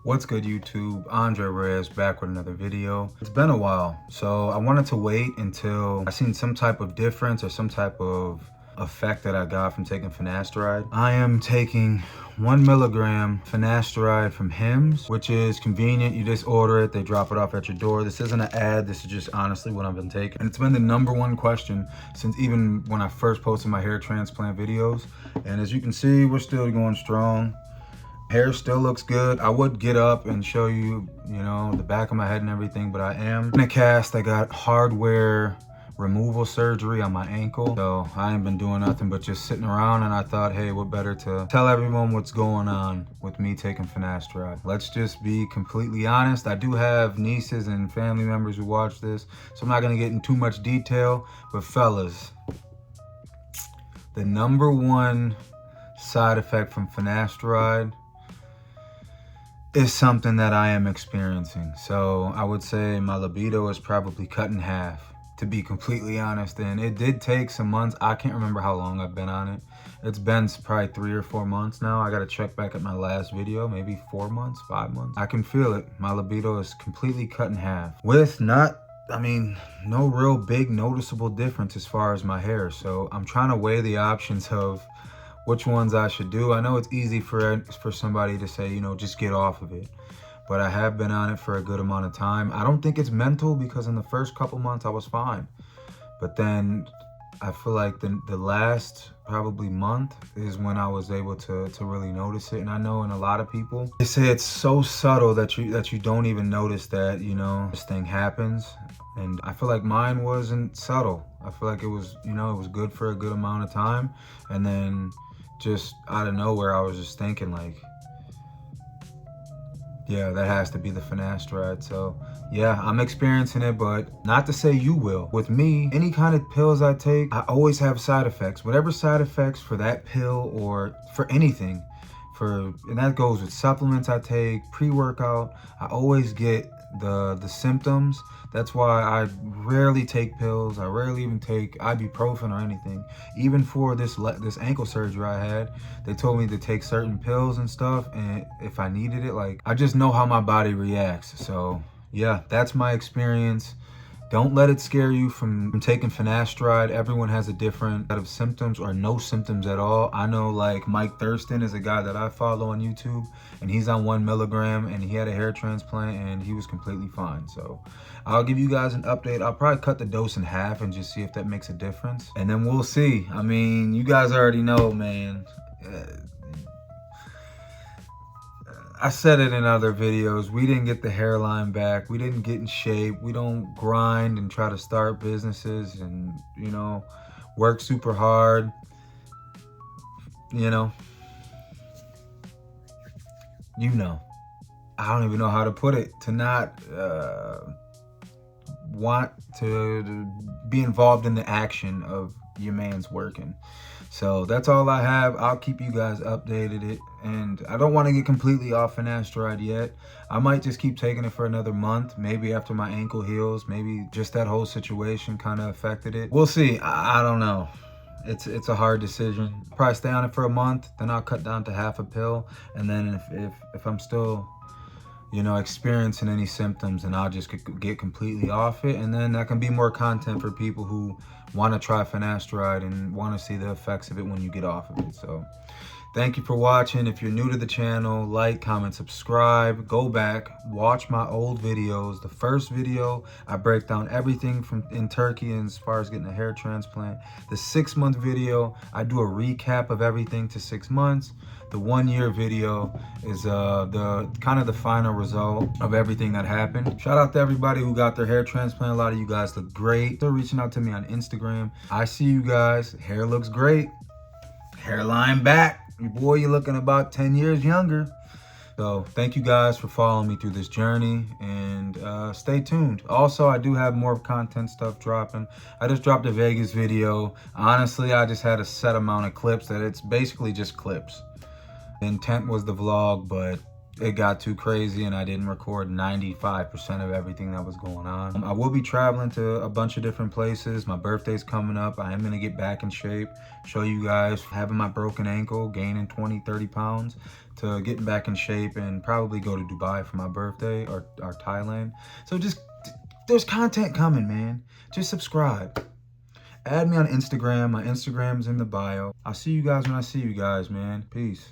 What's good, YouTube? Andre Reyes back with another video. It's been a while, so I wanted to wait until I seen some type of difference or some type of effect that I got from taking Finasteride. I am taking 1 milligram Finasteride from Hims, which is convenient. You just order it, they drop it off at your door. This isn't an ad, this is just honestly what I've been taking. And it's been the #1 question since even when I first posted my hair transplant videos. And as you can see, we're still going strong. Hair still looks good. I would get up and show you, the back of my head and everything, but I am in a cast. I got hardware removal surgery on my ankle. So I ain't been doing nothing but just sitting around, and I thought, hey, what better to tell everyone what's going on with me taking Finasteride. Let's just be completely honest. I do have nieces and family members who watch this, so I'm not gonna get in too much detail, but fellas, the #1 side effect from Finasteride is something that I am experiencing. So I would say my libido is probably cut in half, to be completely honest. And it did take some months. I can't remember how long I've been on it. It's been probably 3 or 4 months now. I gotta check back at my last video, maybe 4 months, 5 months. I can feel it. My libido is completely cut in half with no real big noticeable difference as far as my hair. So I'm trying to weigh the options of which ones I should do. I know it's easy for somebody to say, just get off of it. But I have been on it for a good amount of time. I don't think it's mental, because in the first couple months I was fine. But then I feel like the last probably month is when I was able to really notice it. And I know in a lot of people, they say it's so subtle that you don't even notice that, this thing happens. And I feel like mine wasn't subtle. I feel like it was, it was good for a good amount of time. And then just out of nowhere, I was just thinking like, yeah, that has to be the Finasteride. So yeah, I'm experiencing it, but not to say you will. With me, any kind of pills I take, I always have side effects. Whatever side effects for that pill or for anything, and that goes with supplements I take, pre-workout, I always get the symptoms. That's why I rarely take pills. I rarely even take ibuprofen or anything. Even for this ankle surgery I had, they told me to take certain pills and stuff, and if I needed it, like, I just know how my body reacts. So yeah, that's my experience. Don't let it scare you from taking Finasteride. Everyone has a different set of symptoms or no symptoms at all. I know like Mike Thurston is a guy that I follow on YouTube, and he's on 1 milligram, and he had a hair transplant and he was completely fine. So I'll give you guys an update. I'll probably cut the dose in half and just see if that makes a difference. And then we'll see. I mean, you guys already know, man. I said it in other videos, we didn't get the hairline back, we didn't get in shape, we don't grind and try to start businesses and, work super hard, I don't even know how to put it, to not want to be involved in the action of your man's working. So that's all I have. I'll keep you guys updated. And I don't want to get completely off Finasteride yet. I might just keep taking it for another month, maybe after my ankle heals. Maybe just that whole situation kind of affected it. We'll see. I don't know. It's a hard decision. Probably stay on it for a month, then I'll cut down to half a pill. And then if I'm still experiencing any symptoms, and I'll just get completely off it. And then that can be more content for people who want to try Finasteride and want to see the effects of it when you get off of it. So thank you for watching. If you're new to the channel, like, comment, subscribe. Go back, watch my old videos. The first video, I break down everything in Turkey as far as getting a hair transplant. The 6-month video, I do a recap of everything to 6 months. The 1-year video is the final result of everything that happened. Shout out to everybody who got their hair transplant. A lot of you guys look great. They're reaching out to me on Instagram. I see you guys. Hair looks great. Hairline back. Your boy, you're looking about 10 years younger. So thank you guys for following me through this journey, and stay tuned. Also, I do have more content stuff dropping. I just dropped a Vegas video. Honestly, I just had a set amount of clips that it's basically just clips. The intent was the vlog, but it got too crazy and I didn't record 95% of everything that was going on. I will be traveling to a bunch of different places. My birthday's coming up. I am gonna get back in shape, show you guys having my broken ankle, gaining 20, 30 pounds, to getting back in shape and probably go to Dubai for my birthday or Thailand. So just, there's content coming, man. Just subscribe. Add me on Instagram. My Instagram's in the bio. I'll see you guys when I see you guys, man. Peace.